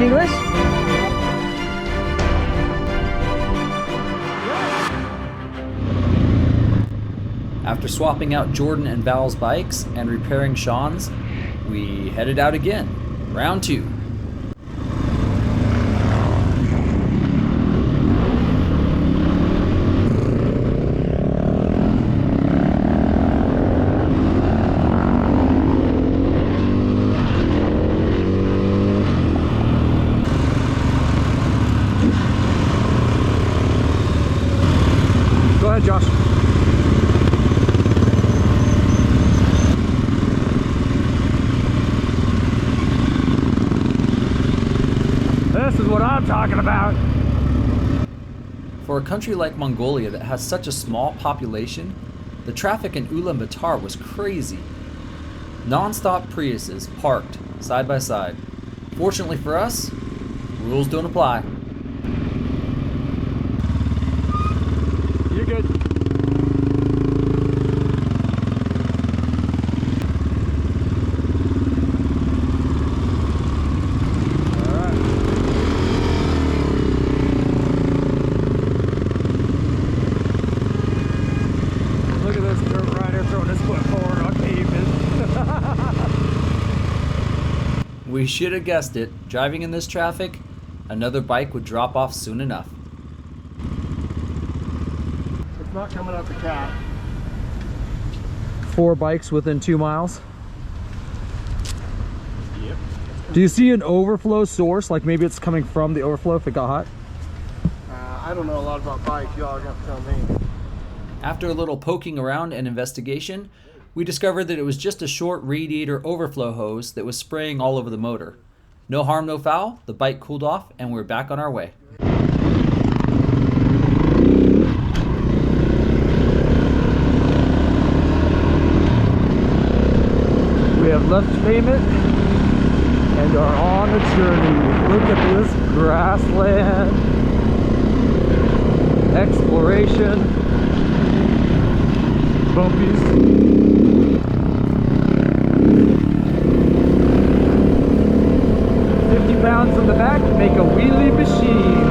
English? After swapping out Jordan and Val's bikes and repairing Sean's, we headed out again. Round 2. Go ahead, Josh. This is what I'm talking about. For a country like Mongolia that has such a small population, the traffic in Ulaanbaatar was crazy. Non-stop Priuses parked side by side. Fortunately for us, rules don't apply. You're good. We should have guessed it. Driving in this traffic, another bike would drop off soon enough. It's not coming up the cat. 4 bikes within 2 miles. Yep. Do you see an overflow source? Like maybe it's coming from the overflow if it got hot? I don't know a lot about bikes. Y'all have to tell me. After a little poking around and investigation, we discovered that it was just a short radiator overflow hose that was spraying all over the motor. No harm, no foul. The bike cooled off and we're back on our way. We have left payment and are on a journey. Look at this grassland exploration. Bumpies. 50 pounds in the back, make a wheelie machine.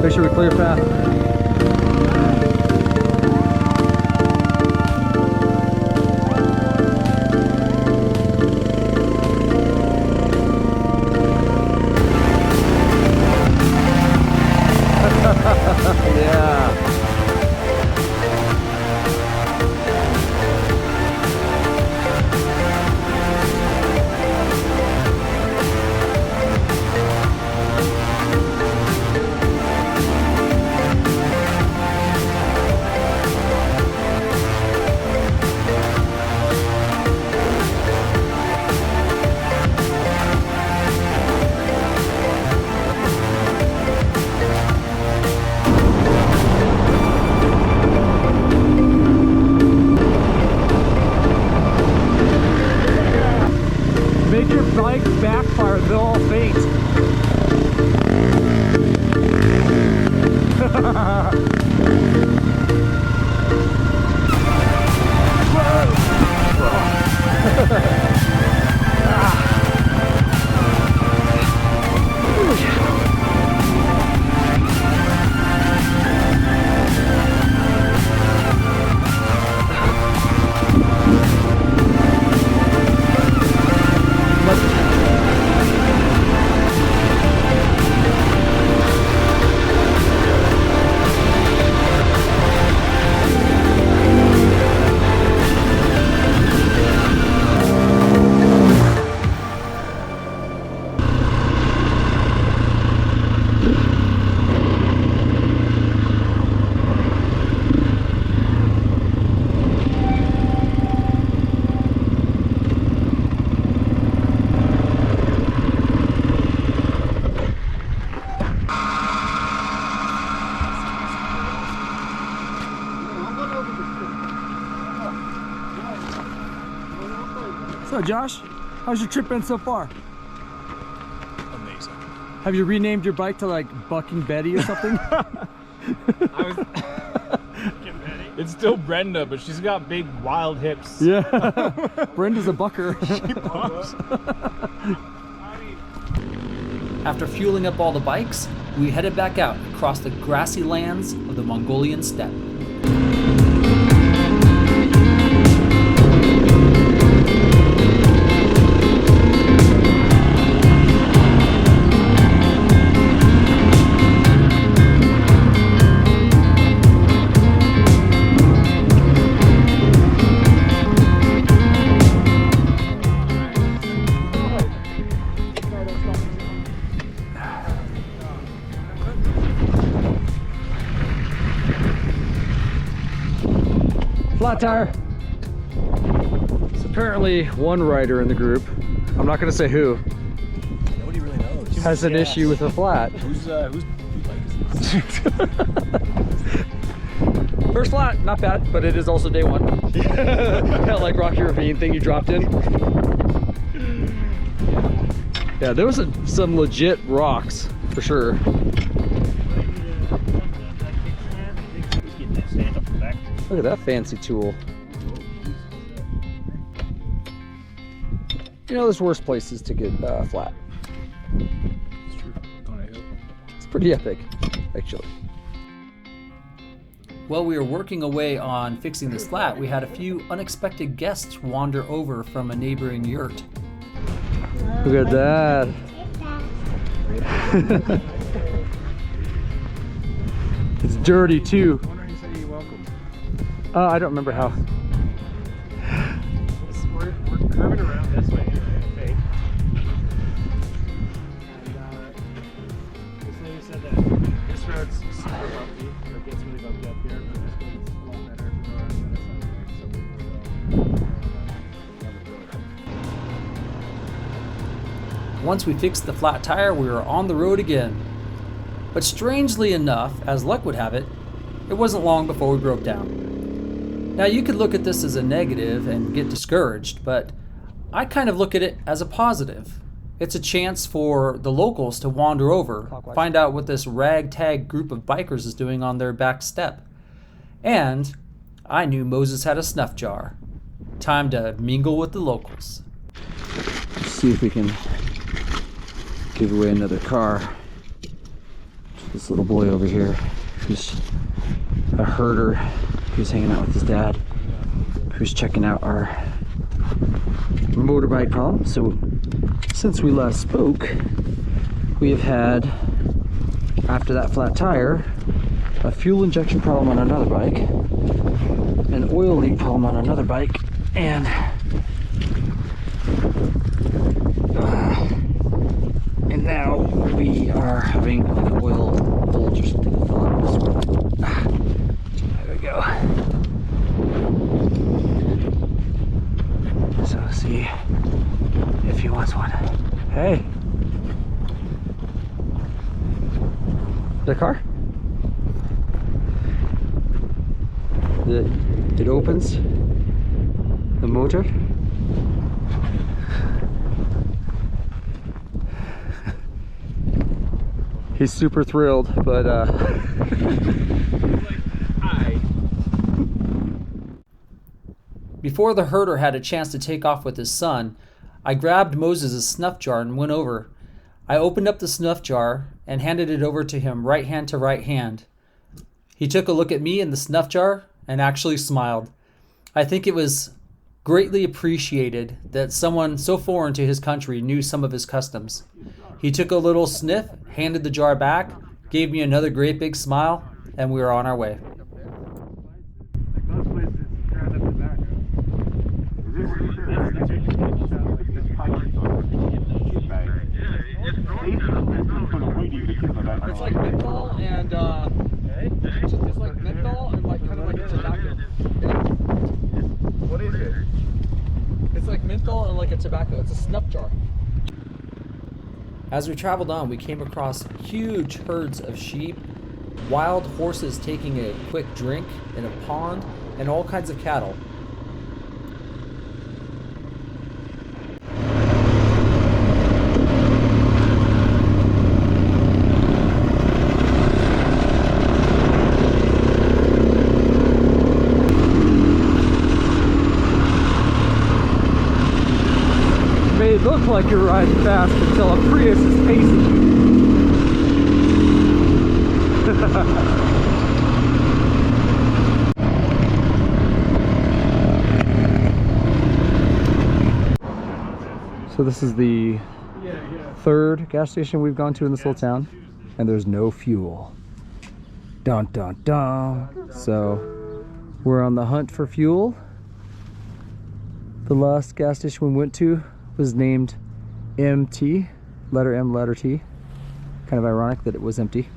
Make sure we clear path. Yeah. Make your bike backfire, they'll all faint. So Josh, how's your trip been so far? Amazing. Have you renamed your bike to like Bucking Betty or something? It's still Brenda, but she's got big wild hips. Yeah. Brenda's a bucker. She pops. After fueling up all the bikes, we headed back out across the grassy lands of the Mongolian Step. Flat tire. It's apparently one rider in the group, I'm not going to say who, Nobody really knows. has an issue with a flat. Whose bike is this? First flat, not bad, but it is also day one. Kind of like Rocky Ravine thing you dropped in. Yeah, there was some legit rocks for sure. Look at that fancy tool. You know, there's worse places to get flat. It's true. On a hill. It's pretty epic, actually. While we were working away on fixing this flat, we had a few unexpected guests wander over from a neighboring yurt. Look at that. It's dirty too. I don't remember how. We're curving around this way, I think. And this lady said that this road's super bumpy, or it gets really bumpy up here, but this one's a lot better if we go around the other side, so we will go. Once we fixed the flat tire, we were on the road again. But strangely enough, as luck would have it, it wasn't long before we broke down. Now you could look at this as a negative and get discouraged, but I kind of look at it as a positive. It's a chance for the locals to wander over, find out what this ragtag group of bikers is doing on their back step. And I knew Moses had a snuff jar. Time to mingle with the locals. Let's see if we can give away another car to this little boy over here who's a herder who's hanging out with his dad, who's checking out our motorbike problem. So since we last spoke, we have had, after that flat tire, a fuel injection problem on another bike, an oil leak problem on another bike, and now we are having an oil bulge or something that fell out of this one. There we go. So see if he wants one. Hey. The car? It opens the motor. He's super thrilled, but Before the herder had a chance to take off with his son, I grabbed Moses' snuff jar and went over. I opened up the snuff jar and handed it over to him right hand to right hand. He took a look at me in the snuff jar and actually smiled. I think it was greatly appreciated that someone so foreign to his country knew some of his customs. He took a little sniff, handed the jar back, gave me another great big smile, and we were on our way. It's like menthol and it's like menthol and like kind of like a tobacco. What is it? It's like menthol and like a tobacco. It's a snuff jar. As we traveled on, we came across huge herds of sheep, wild horses taking a quick drink in a pond, and all kinds of cattle. it look like you're riding fast until a Prius is pacing you. So this is the third gas station we've gone to in this little town, and there's no fuel. Dun dun dun. So we're on the hunt for fuel. The last gas station we went to was named MT, letter M, letter T. Kind of ironic that it was empty.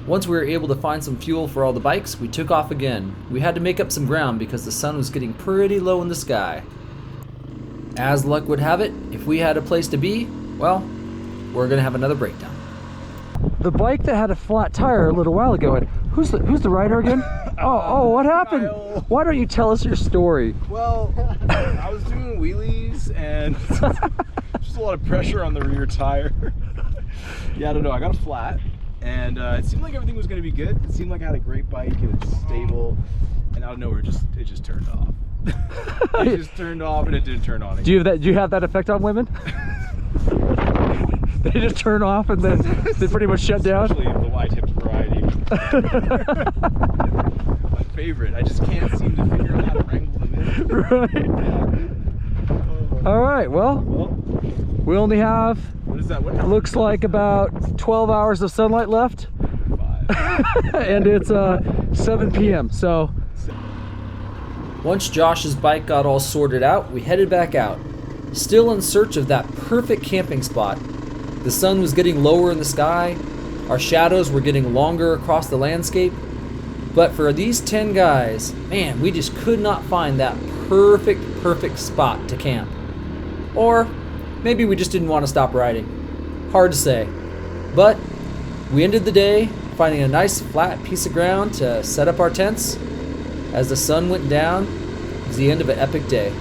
Once we were able to find some fuel for all the bikes, we took off again. We had to make up some ground because the sun was getting pretty low in the sky. As luck would have it, if we had a place to be, well, we're gonna have another breakdown. The bike that had a flat tire a little while ago, and who's the rider again? Oh, what happened? Kyle. Why don't you tell us your story? Well, I was doing wheelies and just a lot of pressure on the rear tire. Yeah, I don't know. I got a flat, and it seemed like everything was going to be good. It seemed like I had a great bike and it's stable, and out of nowhere, it just turned off. It just turned off, and it didn't turn on again. Do you have that effect on women? They just turn off and then they pretty much shut down? Especially the wide-hipped variety. My favorite. I just can't seem to figure out how to wrangle them in. Right. All right, well, we only have, what is that? What looks like about 12 hours of sunlight left. 5. And it's 7 p.m. So once Josh's bike got all sorted out, we headed back out, still in search of that perfect camping spot. The sun was getting lower in the sky, our shadows were getting longer across the landscape, but for these 10 guys, man, we just could not find that perfect spot to camp. Or maybe we just didn't want to stop riding. Hard to say. But we ended the day finding a nice flat piece of ground to set up our tents. As the sun went down, it was the end of an epic day.